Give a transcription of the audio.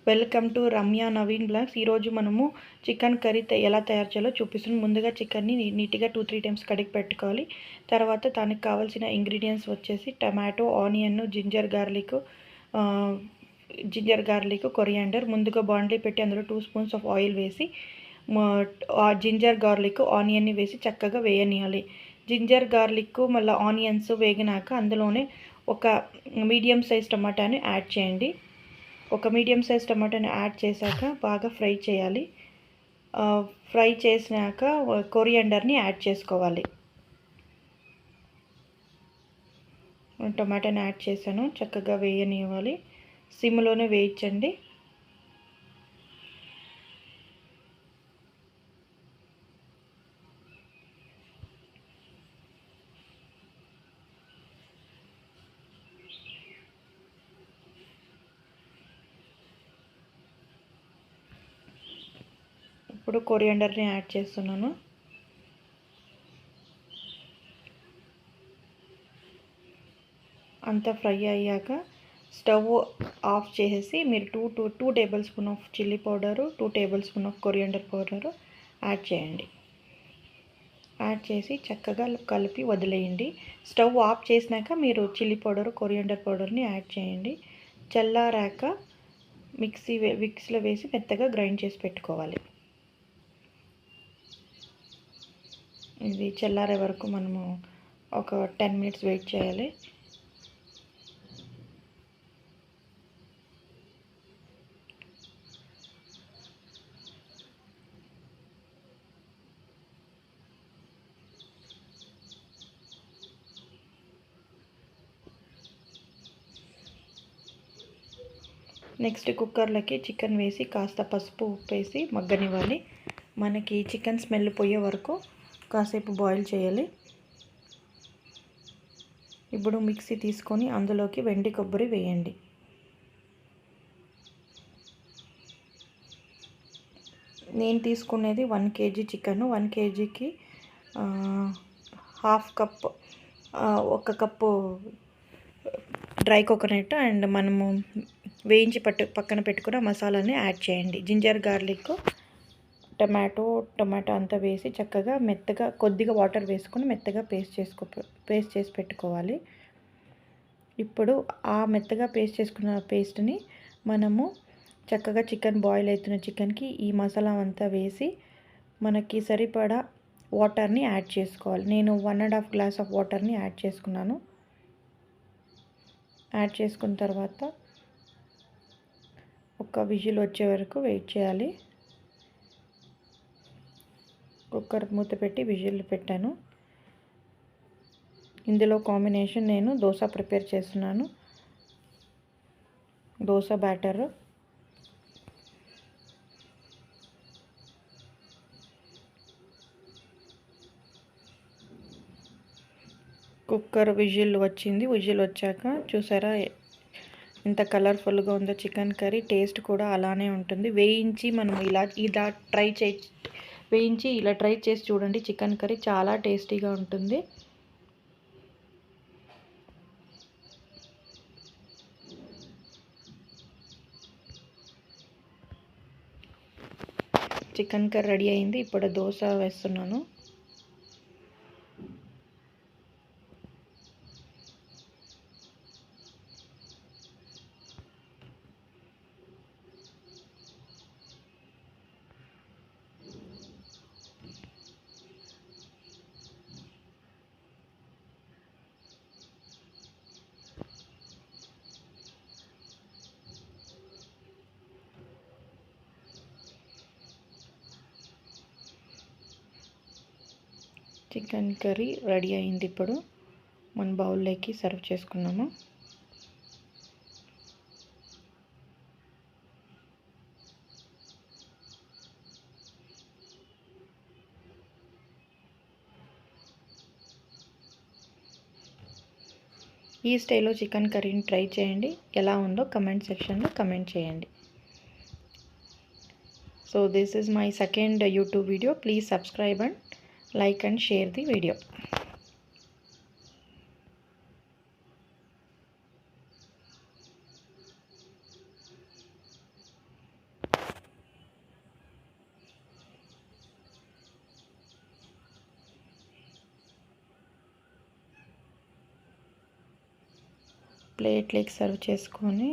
Welcome to Ramya Naveen blogs. ఈరోజు మనము chicken curry ఎలా తయారు చేయాలో చూపిస్తున్నాం. ముందుగా చికెన్ని నీట్గా 2-3 టైమ్స్ కడిగి పెట్టుకోవాలి. తర్వాత దానికి కావాల్సిన ఇంగ్రీడియంట్స్ వచ్చేసి tomato, onion, ginger garlic, coriander. ముందుగా బాండ్లీ పెట్టి అందులో 2 స్పూన్స్ ఆఫ్ ఆయిల్ వేసి జింజర్ గార్లిక్ ఆనియన్ని వేసి చక్కగా వేయనియాలి. జింజర్ గార్లిక్ మళ్ళీ ఆనియన్స్ వేగినాక అందులోనే ఒక మీడియం సైజ్ టమాటాని యాడ్ చేయండి. ఒక మీడియం సైజ్ టమాటాని యాడ్ చేశాక బాగా ఫ్రై చేయాలి. ఫ్రై చేసినాక కొరియాండర్ని యాడ్ చేసుకోవాలి. టమాటాని యాడ్ చేశాను, చక్కగా వేయనివ్వాలి. సిమ్లోనే వేయించండి. ఇప్పుడు కొరియాండర్ని యాడ్ చేస్తున్నాను. అంతా ఫ్రై అయ్యాక స్టవ్ ఆఫ్ చేసేసి మీరు 2 table spoon of chilli powder, 2 table spoon of coriander powder add చేయండి. యాడ్ చేసి చక్కగా కలిపి వదిలేయండి. స్టవ్ ఆఫ్ చేసినాక మీరు చిల్లీ పౌడరు, కొరియాండర్ పౌడర్ని యాడ్ చేయండి. చల్లారాక మిక్సీలో వేసి మెత్తగా గ్రైండ్ చేసి పెట్టుకోవాలి. ఇది చల్లారే వరకు మనము ఒక 10 మినిట్స్ వెయిట్ చేయాలి. నెక్స్ట్ కుక్కర్లోకి చికెన్ వేసి కాస్త పసుపు, ఉప్పు వేసి మగ్గనివ్వాలి. మనకి చికెన్ స్మెల్ పోయే వరకు కాసేపు బాయిల్ చేయాలి. ఇప్పుడు మిక్సీ తీసుకొని అందులోకి వెండి కొబ్బరి వేయండి. నేను తీసుకునేది 1 kg chicken. 1 kgకి 1/2 cup, 1 cup dry coconut and మనము వేయించి పక్కన పెట్టుకున్న మసాలాని యాడ్ చేయండి. జింజర్ గార్లిక్, టమాటో అంతా వేసి చక్కగా మెత్తగా కొద్దిగా వాటర్ వేసుకొని మెత్తగా పేస్ట్ చేసి పెట్టుకోవాలి. ఇప్పుడు ఆ మెత్తగా పేస్ట్ చేసుకున్న పేస్ట్ని మనము చక్కగా చికెన్ బాయిల్ అవుతున్న చికెన్కి ఈ మసాలా అంతా వేసి మనకి సరిపడా వాటర్ని యాడ్ చేసుకోవాలి. నేను 1.5 గ్లాస్ ఆఫ్ వాటర్ని యాడ్ చేసుకున్నాను. యాడ్ చేసుకున్న తర్వాత ఒక విజిల్ వచ్చే వరకు వెయిట్ చేయాలి. కుక్కర్ మూత పెట్టి విజిల్ పెట్టాను. ఇందులో కాంబినేషన్ నేను దోశ ప్రిపేర్ చేస్తున్నాను. దోశ బ్యాటర్. కుక్కర్ విజిల్ వచ్చింది. విజిల్ వచ్చాక చూసారా ఎంత కలర్ఫుల్గా ఉందో చికెన్ కర్రీ. టేస్ట్ కూడా అలానే ఉంటుంది. వేయించి మనం ఇలా ట్రై చేసి చూడండి. చికెన్ కర్రీ చాలా టేస్టీగా ఉంటుంది. చికెన్ కర్రీ రెడీ అయింది. ఇప్పుడు దోశ వేస్తున్నాను. చికెన్ కర్రీ రెడీ అయింది. ఇప్పుడు మన బౌల్లోకి సర్వ్ చేసుకున్నాము. ఈ స్టైల్లో చికెన్ కర్రీని ట్రై చేయండి. ఎలా ఉందో కమెంట్ సెక్షన్లో కమెంట్ చేయండి. So this is my second YouTube video. Please subscribe and like and share the video. ప్లేట్లోకి సర్వ్ చేసుకొని